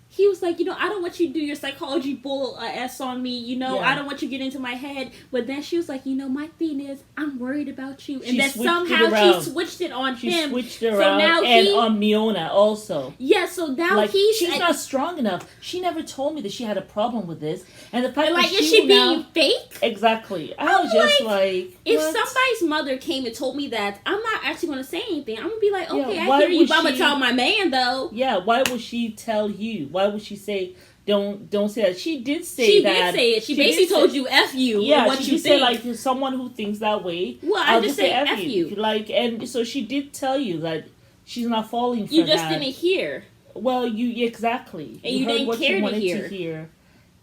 he was like, I don't want you to do your psychology bull ass on me, I don't want you to get into my head. But then she was like, my thing is, I'm worried about you. And then somehow she switched it on him. She switched it around, so now and on Miona also. Yeah, so now she's not strong enough. She never told me that she had a problem with this. And the fact that is she being fake? Exactly. I was just like, if somebody's mother came and told me that, I'm not actually going to say anything. I'm going to be like, okay, I hear you, but I'm going to tell my man, though. Yeah, why would she tell you? Why would she say, don't say that? She did say that. She did say it. She basically told you F you. Yeah, what she you said, like, someone who thinks that way. Well, I just say F you. Like, and so she did tell you that she's not falling for that. You just didn't hear. Well, exactly. And you heard didn't what care you wanted to hear.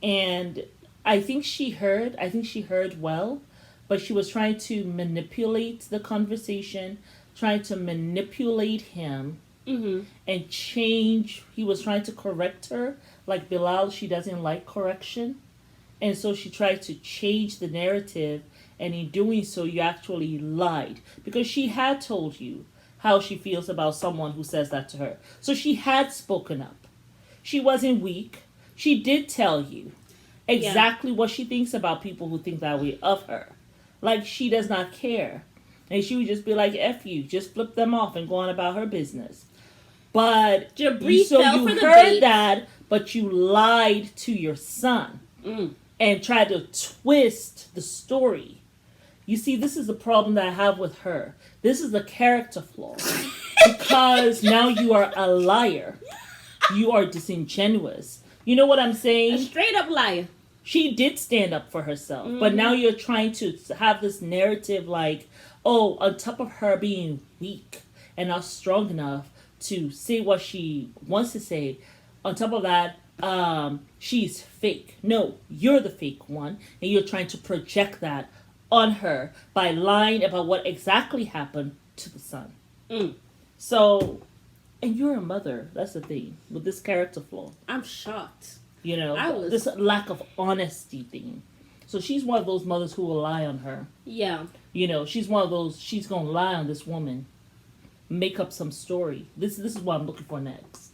And I think she heard well, but she was trying to manipulate the conversation, trying to manipulate him. Mm-hmm. And change. He was trying to correct her. Like Bilal, she doesn't like correction. And so she tried to change the narrative. And in doing so, you actually lied. Because she had told you how she feels about someone who says that to her. So she had spoken up. She wasn't weak. She did tell you exactly what she thinks about people who think that way of her. Like, she does not care. And she would just be like, F you. Just flip them off and go on about her business. But Jabri so fell you for the heard bait. that, but you lied to your son and tried to twist the story. You see, this is the problem that I have with her. This is the character flaw. Because now you are a liar. You are disingenuous. You know what I'm saying? A straight up liar. She did stand up for herself. But now you're trying to have this narrative like, oh, on top of her being weak and not strong enough to say what she wants to say, on top of that, she's fake. No, you're the fake one, and you're trying to project that on her by lying about what exactly happened to the son. So And you're a mother. That's the thing with this character flaw. I'm shocked. You know, this lack of honesty thing. So she's one of those mothers who will lie on her. Yeah. You know, she's one of those. She's gonna lie on this woman, make up some story. This is what I'm looking for next.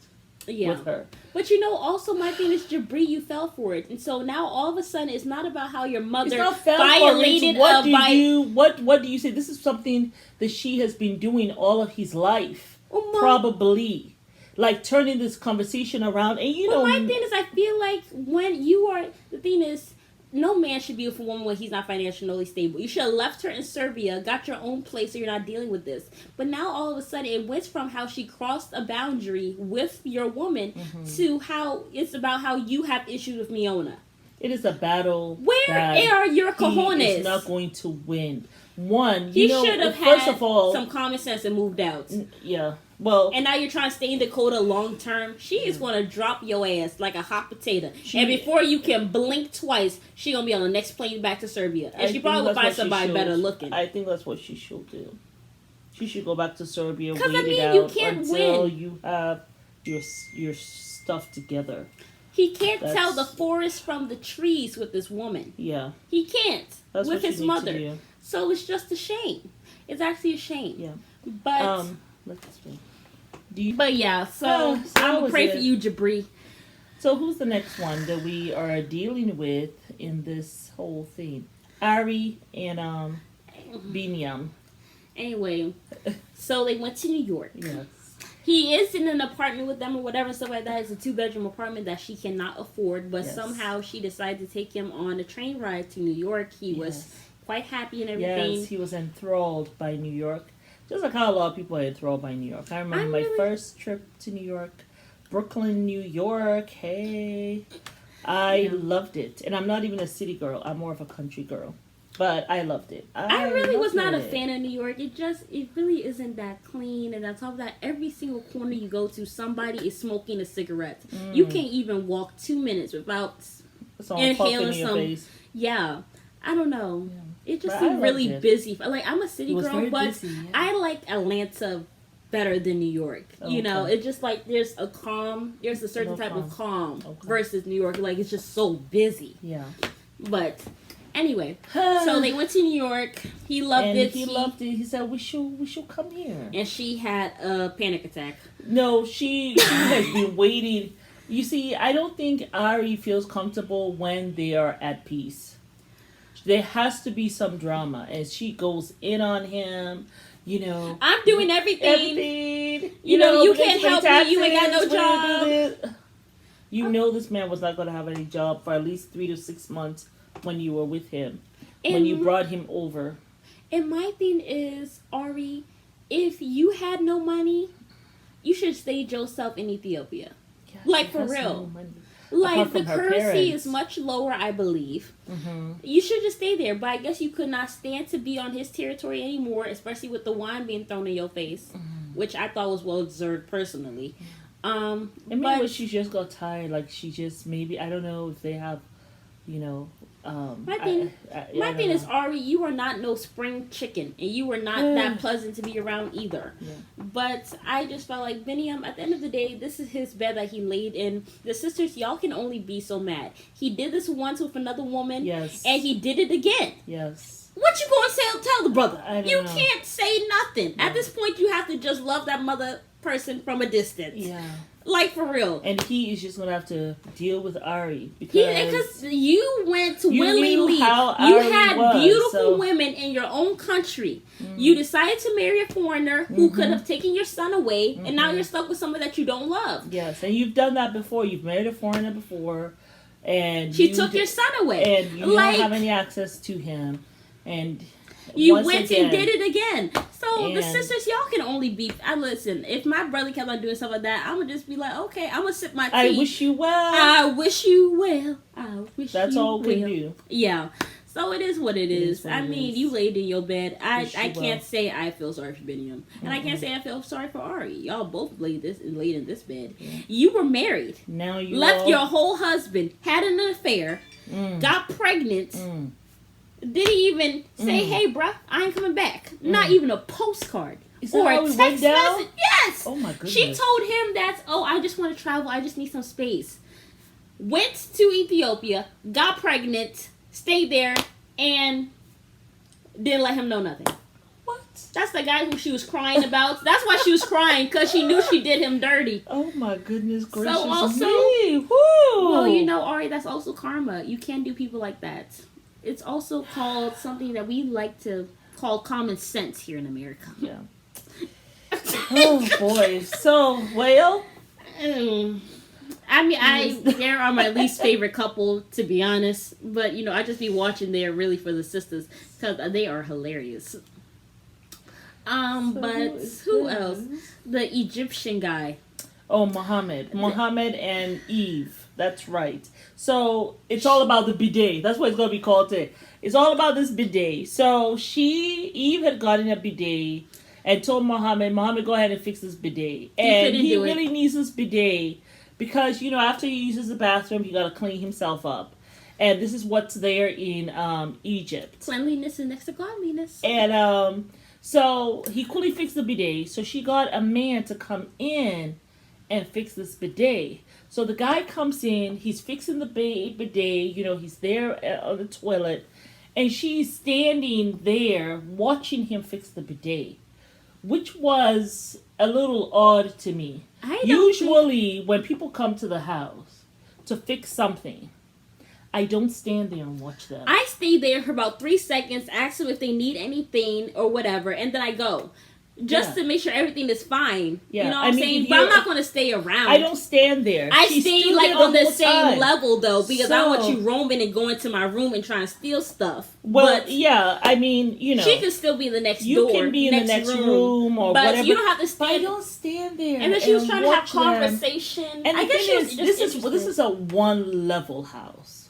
Yeah. With her. But you know, also my thing is Jabri, you fell for it, and so now all of a sudden it's not about how your mother violated. What do you say? This is something that she has been doing all of his life, probably. Like turning this conversation around, and my thing is, I feel like when you are, the thing is, no man should be with a woman when he's not financially stable. You should have left her in Serbia, got your own place, so you're not dealing with this. But now all of a sudden, it went from how she crossed a boundary with your woman to how it's about how you have issues with Miona. It is a battle. Where are your cojones? He is not going to win. One, he should have had some common sense and moved out. Yeah. Well, and now you're trying to stay in Dakota long term. She is going to drop your ass like a hot potato. And before you can blink twice, she going to be on the next plane back to Serbia. And she probably will find somebody better looking. I think that's what she should do. She should go back to Serbia, wait it out you can't until you have your stuff together. He can't tell the forest from the trees with this woman. Yeah. He can't with his mother. So it's just a shame. It's actually a shame. Yeah. But let's see. But yeah, so I'm gonna pray for you, Jabri. So who's the next one that we are dealing with in this whole thing? Ari and Binyam. Anyway, so they went to New York. Yes. He is in an apartment with them or whatever, stuff like that. It's a 2-bedroom apartment that she cannot afford, but somehow she decided to take him on a train ride to New York. He was quite happy and everything. Yes, he was enthralled by New York. Just like how a lot of people are enthralled by New York. I remember my first trip to New York. Brooklyn, New York. Hey. I loved it. And I'm not even a city girl. I'm more of a country girl. But I loved it. I really was not a fan of New York. It really isn't that clean. And on top of that, every single corner you go to, somebody is smoking a cigarette. You can't even walk 2 minutes without inhaling some. Face. Yeah. I don't know. Yeah. It just seemed really busy. Like, I'm a city girl, but busy, I like Atlanta better than New York. Okay. You know, it's just like there's a certain type of calm versus New York. Like, it's just so busy. Yeah. But anyway, so they went to New York. He loved it. He loved it. He said, we should come here. And she had a panic attack. No, she has been waiting. You see, I don't think Ari feels comfortable when they are at peace. There has to be some drama, and she goes in on him. You know, I'm doing everything. You know, you can't help me. You ain't got no job. You know, this man was not going to have any job for at least 3 to 6 months when you were with him, when you brought him over. And my thing is, Ari, if you had no money, you should stay yourself in Ethiopia. Yeah, like, for real. No, like, the currency is much lower, I believe. Mm-hmm. You should just stay there. But I guess you could not stand to be on his territory anymore, especially with the wine being thrown in your face, which I thought was well deserved personally. And maybe she just got tired. Like, she just, maybe, I don't know if they have, you know... my thing is, Ari, you are not no spring chicken, and you were not that pleasant to be around either. Yeah. But I just felt like Binyam, at the end of the day, this is his bed that he laid in. The sisters, y'all can only be so mad. He did this once with another woman, and he did it again. Yes. What you gonna tell the brother? You can't say nothing. Yeah. At this point, you have to just love that mother person from a distance. Yeah. Like, for real. And he is just going to have to deal with Ari. Because you went willingly. You had beautiful women in your own country. Mm-hmm. You decided to marry a foreigner who could have taken your son away. And now you're stuck with someone that you don't love. Yes. And you've done that before. You've married a foreigner before. And she took your son away. And you don't have any access to him. And... you went and did it again. So the sisters, y'all can only be. Listen, if my brother kept on doing stuff like that, I'm gonna just be like, okay, I'm gonna sip my tea. I wish you well. I wish you well. I wish That's you all well. we do. Yeah. So it is what it is. I mean, you laid in your bed. I can't say I feel sorry for Binyam. And I can't say I feel sorry for Ari. Y'all both laid in this bed. Yeah. You were married. Now you left your whole husband, had an affair, got pregnant. Didn't even say, hey, bruh, I ain't coming back. Not even a postcard. Is that or how a it text went down? message. Yes. Oh my goodness. She told him that, oh, I just want to travel. I just need some space. Went to Ethiopia, got pregnant, stayed there, and didn't let him know nothing. What? That's the guy who she was crying about. That's why she was crying, because she knew she did him dirty. Oh my goodness gracious also, me. Woo. Well, you know, Ari, that's also karma. You can't do people like that. It's also called something that we like to call common sense here in America. Yeah. Oh boy. So, well. I mean, they are my least favorite couple, to be honest. But, you know, I just be watching there really for the sisters because they are hilarious. But who else? The Egyptian guy. Oh, Muhammad and Eve. That's right. So it's all about the bidet. That's what it's going to be called today. It's all about this bidet. So Eve had gotten a bidet and told Muhammad, go ahead and fix this bidet. And he really needs this bidet because, you know, after he uses the bathroom, he got to clean himself up. And this is what's there in Egypt. Cleanliness is next to godliness. And so he quickly fixed the bidet. So she got a man to come in and fix this bidet. So the guy comes in, he's fixing the bidet, you know, he's there on the toilet, and she's standing there watching him fix the bidet, which was a little odd to me. Usually, when people come to the house to fix something, I don't stand there and watch them. I stay there for about 3 seconds, ask them if they need anything or whatever, and then I go. Just to make sure everything is fine. Yeah. You know what I'm saying? But I'm not going to stay around. I don't stand there. I stay like on the same level though, because I don't want you roaming and going to my room and trying to steal stuff. Well, yeah, I mean, you know. She can still be in the next door. You can be in the next room or but whatever. But you don't have to stand. I don't stand there. And then she was trying to have conversation. And I guess this is a one-level house.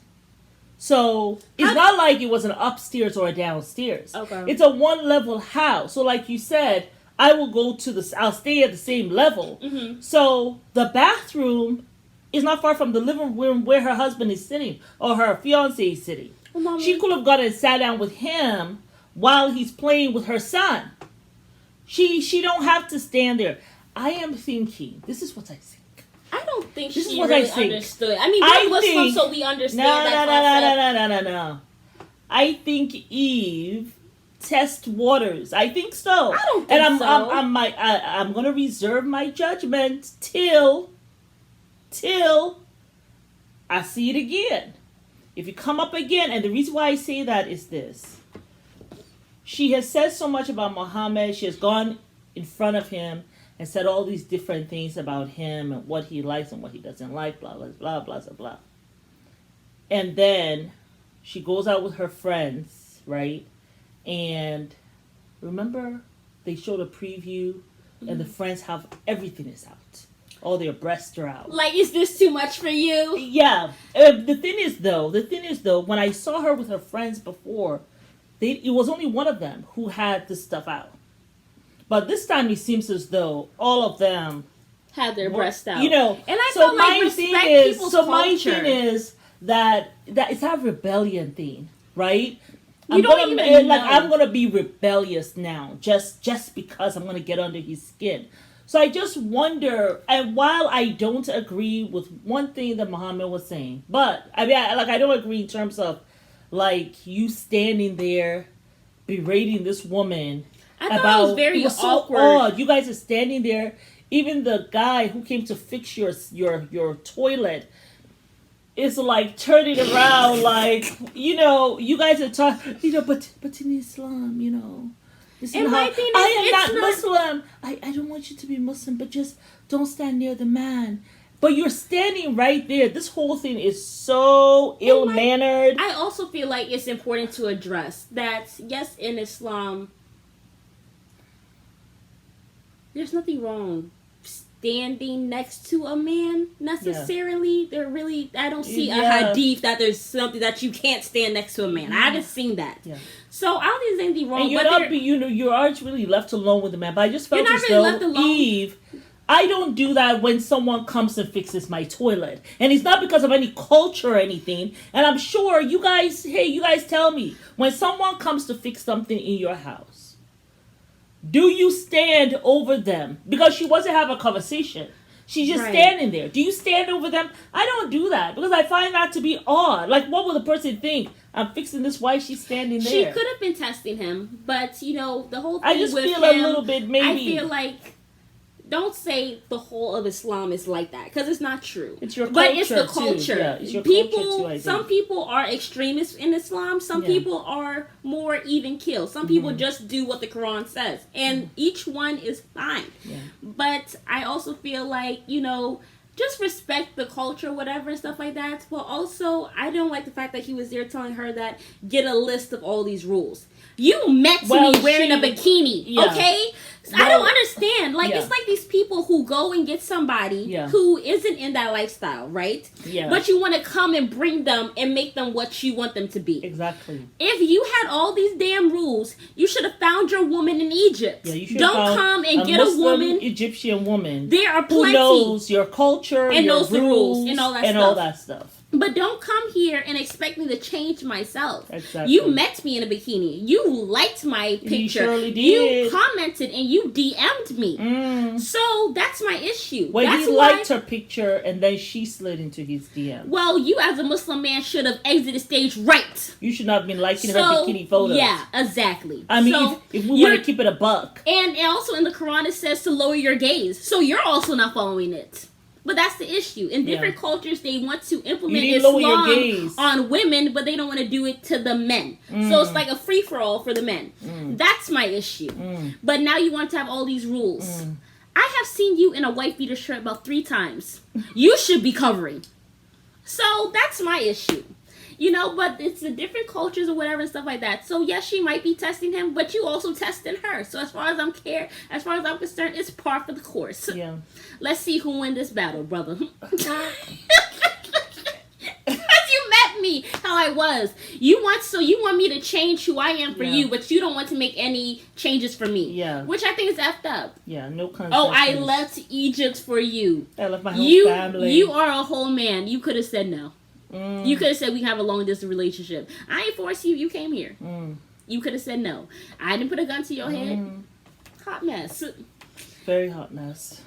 So it's not like it was an upstairs or a downstairs. Okay. It's a one-level house. So like you said, I'll stay at the same level. Mm-hmm. So the bathroom is not far from the living room where her husband is sitting or her fiance is sitting. Well, she could have gone and sat down with him while he's playing with her son. She don't have to stand there. I am thinking, this is what I think. I don't think this she is what really I think. understood. I mean, we're Muslim, so we understand No. I think Eve test waters. I think so. I don't think so. I'm gonna reserve my judgment till I see it again. If you come up again, and the reason why I say that is this. She has said so much about Muhammad. She has gone in front of him and said all these different things about him and what he likes and what he doesn't like, blah, blah, blah, blah, blah, blah. And then she goes out with her friends, right? And remember, they showed a preview, and the friends have everything is out. All their breasts are out. Like, is this too much for you? Yeah. The thing is, though, when I saw her with her friends before, it was only one of them who had this stuff out. But this time, it seems as though all of them had their breasts out. You know, and I feel like respect people's culture. My thing is that it's that rebellion thing, right? I'm gonna be rebellious now, just because I'm gonna get under his skin. So I just wonder, and while I don't agree with one thing that Muhammad was saying, but I mean, I don't agree in terms of like you standing there berating this woman. I thought it was very awkward. You guys are standing there. Even the guy who came to fix your toilet is like turning around, like, you know, you guys are talking, you know, but in Islam, you know, this is my thing is, I am not Muslim. I don't want you to be Muslim, but just don't stand near the man. But you're standing right there. This whole thing is so ill-mannered. I also feel like it's important to address that, yes, in Islam, there's nothing wrong standing next to a man necessarily. Yeah. I don't see a hadith that there's something that you can't stand next to a man. I haven't seen that. Yeah. So I don't think there's anything wrong. And you aren't really left alone with the man. But I just felt as though Eve, I don't do that when someone comes and fixes my toilet. And it's not because of any culture or anything. And I'm sure you guys tell me when someone comes to fix something in your house, Do you stand over them? Because she wasn't having a conversation. She's just standing there. Do you stand over them? I don't do that because I find that to be odd. Like, what will the person think? I'm fixing this while she's standing there. She could have been testing him, but, the whole thing I just with feel him, a little bit maybe. I feel like, don't say the whole of Islam is like that, because it's not true. It's your culture, but it's the culture. Too. Yeah, it's your people, culture too, I think. Some people are extremists in Islam. Some people are more even kill. Some people just do what the Quran says. And each one is fine. Yeah. But I also feel like, just respect the culture, whatever, and stuff like that. But also, I don't like the fact that he was there telling her that, get a list of all these rules. You met me wearing a bikini, okay? Well, I don't understand. Like, it's like these people who go and get somebody who isn't in that lifestyle, right? Yeah. But you want to come and bring them and make them what you want them to be. Exactly. If you had all these damn rules, you should have found your woman in Egypt. Yeah, you should don't come and get Muslim, a woman. Egyptian woman. There are plenty. Who knows your culture and your knows the rules and all that stuff. But don't come here and expect me to change myself. Exactly. You met me in a bikini. You liked my picture. You surely did. You commented and you DM'd me. So that's my issue. Well, that's he liked her picture and then she slid into his DM. Well, you as a Muslim man should have exited stage right. You should not have been liking her bikini photos. Yeah, exactly. I mean, if we want to keep it a buck. And also in the Quran it says to lower your gaze. So you're also not following it. But that's the issue. In different cultures, they want to implement Islam on women, but they don't want to do it to the men. So it's like a free-for-all for the men. That's my issue. But now you want to have all these rules. I have seen you in a white beater shirt about 3 times. You should be covering. So that's my issue. But it's the different cultures or whatever and stuff like that. So yes, she might be testing him, but you also testing her. So as far as I'm concerned, it's par for the course. Yeah. Let's see who win this battle, brother. Because you met me how I was. You want me to change who I am for you, but you don't want to make any changes for me. Yeah. Which I think is effed up. Yeah, no concessions. Oh, I left Egypt for you. I left my whole family. You are a whole man. You could have said no. You could have said we have a long distance relationship. I ain't forced you. You came here. You could have said no. I didn't put a gun to your head. Hot mess. Very hot mess.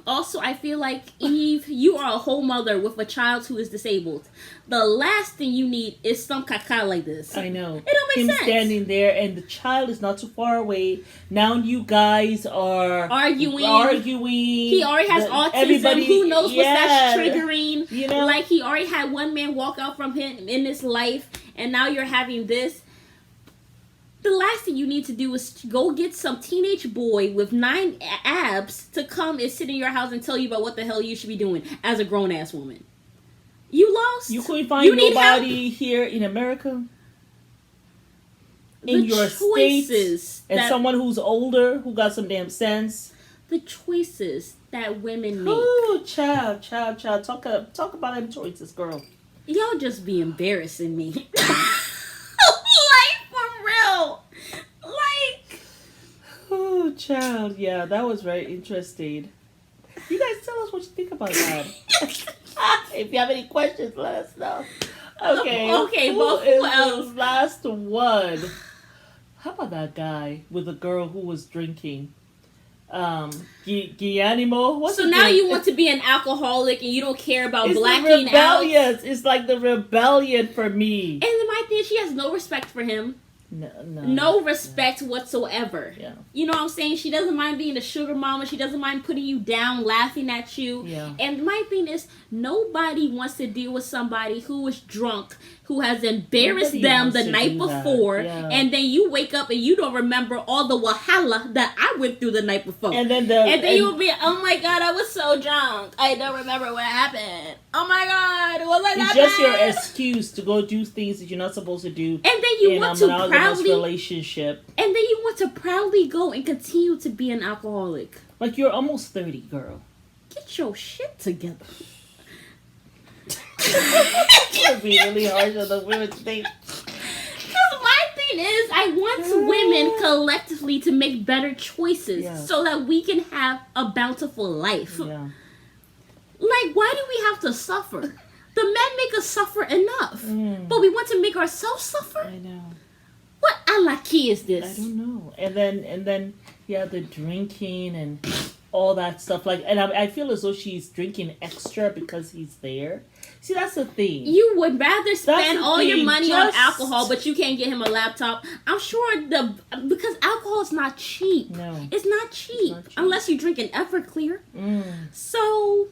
Also, I feel like, Eve, you are a whole mother with a child who is disabled. The last thing you need is some caca like this. I know. It don't make sense. Him standing there and the child is not too far away. Now you guys are arguing. He already has autism. Who knows what's that triggering? Like, he already had one man walk out from him in his life, and now you're having this. The last thing you need to do is go get some teenage boy with 9 abs to come and sit in your house and tell you about what the hell you should be doing as a grown-ass woman. You lost? You couldn't find nobody here in America? In your state? And someone who's older, who got some damn sense? The choices that women make. Oh, child. Talk about them choices, girl. Y'all just be embarrassing me. Oh, child. Yeah, that was very interesting. You guys tell us what you think about that. If you have any questions, let us know. Okay, but who else? The last one. How about that guy with the girl who was drinking? Guillermo. So now you want to be an alcoholic and you don't care about blacking out? It's like the rebellion for me. And my thing is, she has no respect for him. No respect whatsoever. Yeah. You know what I'm saying? She doesn't mind being a sugar mama. She doesn't mind putting you down, laughing at you. Yeah. And my thing is, nobody wants to deal with somebody who is drunk, who has embarrassed them the night before, and then you wake up and you don't remember all the wahala that I went through the night before. And then you'll be, oh my God, I was so drunk. I don't remember what happened. Oh my God, was I that bad? It's just your excuse to go do things that you're not supposed to do. And then you want to proudly relationship. And then you want to proudly go and continue to be an alcoholic. Like, you're almost 30, girl. Get your shit together. It would be really hard on the women to think. Because my thing is, I want women collectively to make better choices so that we can have a bountiful life. Yeah. Like, why do we have to suffer? The men make us suffer enough. But we want to make ourselves suffer? I know. What Allah key is this? I don't know. And then the drinking and all that stuff. Like, and I feel as though she's drinking extra because he's there. See, that's the thing. You would rather spend all your money on Just- alcohol, but you can't get him a laptop. I'm sure because alcohol is not cheap. No. It's not cheap. not cheap. Unless you drink an Everclear. So,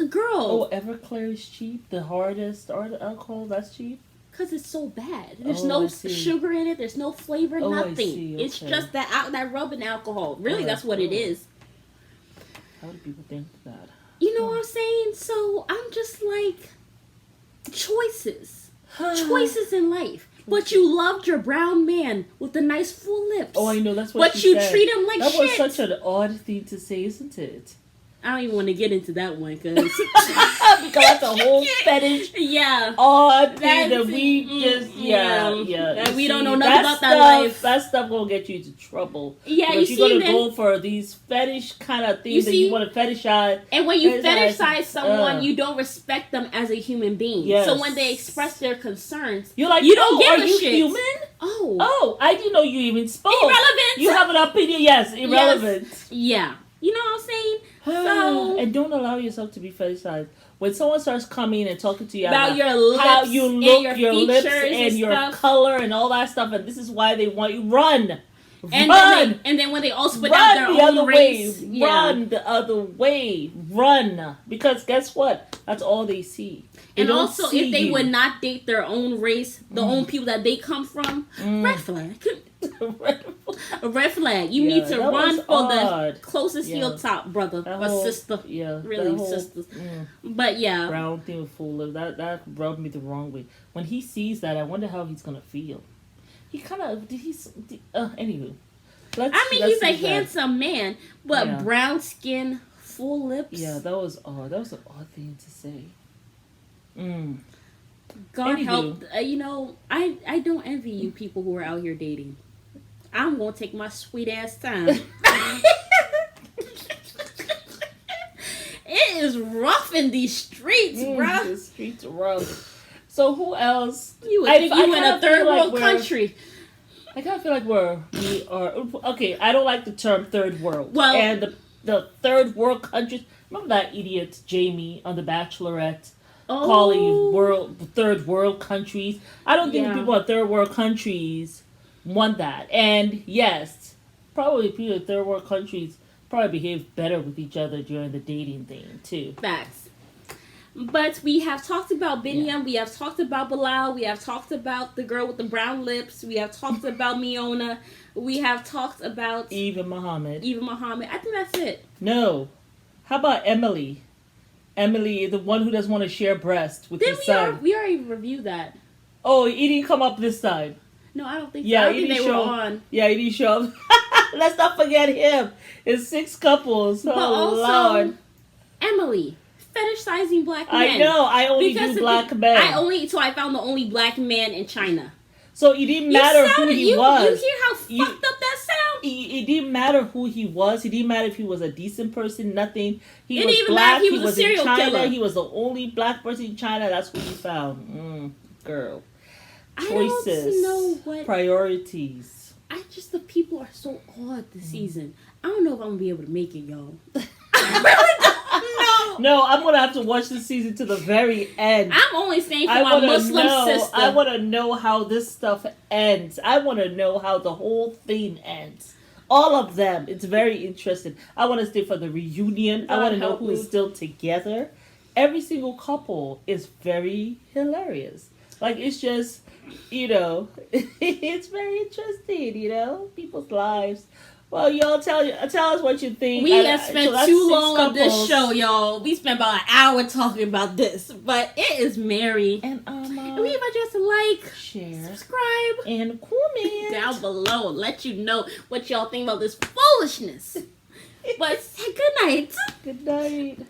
girl, Everclear is cheap. The hardest or the alcohol that's cheap. because it's so bad. There's I no see. sugar in it. There's no flavor. I Nothing. see, It's okay. just that rubbing alcohol. Really, that's what it is. How do people think that? You know what I'm saying? So I'm just like, choices in life. But you loved your brown man with the nice full lips. Oh, I know, that's what But she you said. treat him like that shit. was such an odd thing to say, isn't it? I don't even want to get into that one because Because that's a whole fetish yeah, odd thing That's- that we just That we don't know See, nothing about that stuff- life. That stuff gonna get you into trouble. Yeah, Because you you're see gonna then- go for these fetish kind of You things that see- you want to fetishize. and when you Fetishize- fetishize someone, you don't respect them as a human being. Yes. So when they express their concerns, You're like, you don't give are a you shit. human? Oh, Oh, I didn't know you even spoke. irrelevant. You have an opinion? Yes, irrelevant. Yeah, you know what I'm saying. So And don't allow yourself to be fetishized. When someone starts coming and talking to you about your lips, how you and look, your lips, features and your stuff. color, and all that stuff, and this is why they want you run. And Run. then when they all spit out their Run the own other race, way. yeah. Run the other way. Run. Because guess what? That's all they see. They And don't also, see if they you. would not date their own race, the own people that they come from, red flag. A red flag. You Yeah, need to that run was for the odd. closest Yeah. heel top, brother That or whole- sister. Yeah. Really, that whole, sisters. But yeah, brown thing with full lip. That rubbed me the wrong way. When he sees that, I wonder how he's gonna feel. He kind of anywho. I mean, he's a handsome man, but Yeah. brown skin, full lips. Yeah, that was odd. That was an odd thing to say. God Anywho. help. You know, I don't envy you people who are out here dating. I'm gonna take my sweet ass time. It is rough in these streets, bruh. The streets are rough. So who else? You would I- think I you in kinda a third feel like world we're- country. I kind of feel like we are okay. I don't like the term third world. Well- and the third world countries. Remember that idiot Jamie on The Bachelorette calling third world countries. I don't think Yeah. the people in third world countries want that. And yes, probably people in third world countries probably behave better with each other during the dating thing too. Facts. But we have talked about Binyam, we have talked about Bilal, we have talked about the girl with the brown lips, we have talked about Miona, we have talked about Even Muhammad. Eva Muhammad. I think that's it. No. How about Emily? Emily, the one who doesn't want to share breast with Then his son. we already reviewed that. Oh, he didn't come up this time. No, I don't think so. Yeah, I don't he think they didn't were show. on. Yeah, he didn't show up. Let's not forget him. It's 6 couples. But Oh, also, Lord. Emily, fetishizing black men. I know. I only do black men. So I found the only black man in China. So it didn't matter who he was. You hear how You- fucked up that sound? It didn't matter who he was. It didn't matter if he was a decent person. Nothing. He It was didn't even black. matter if he was a serial in China. killer. He was the only black person in China. That's who he found. Girl. I Choices. don't know what. Priorities. The people are so odd this season. I don't know if I'm gonna be able to make it, y'all. I really don't know. No, I'm gonna have to watch this season to the very end. I'm only saying for I my want to Muslim know. sister. I want to know how this stuff ends. I want to know how the whole thing ends. All of them. It's very interesting. I want to stay for the reunion. I God want to know help who me. is still together. Every single couple is very hilarious. Like, it's just, it's very interesting, people's lives. Well, y'all tell us what you think. We have so spent that's too 6 long on this couples. show, y'all. We spent about an hour talking about this, but it is Mary. And And we invite you guys to like, share subscribe and comment down below, and let you know what y'all think about this foolishness. But say good night. Good night.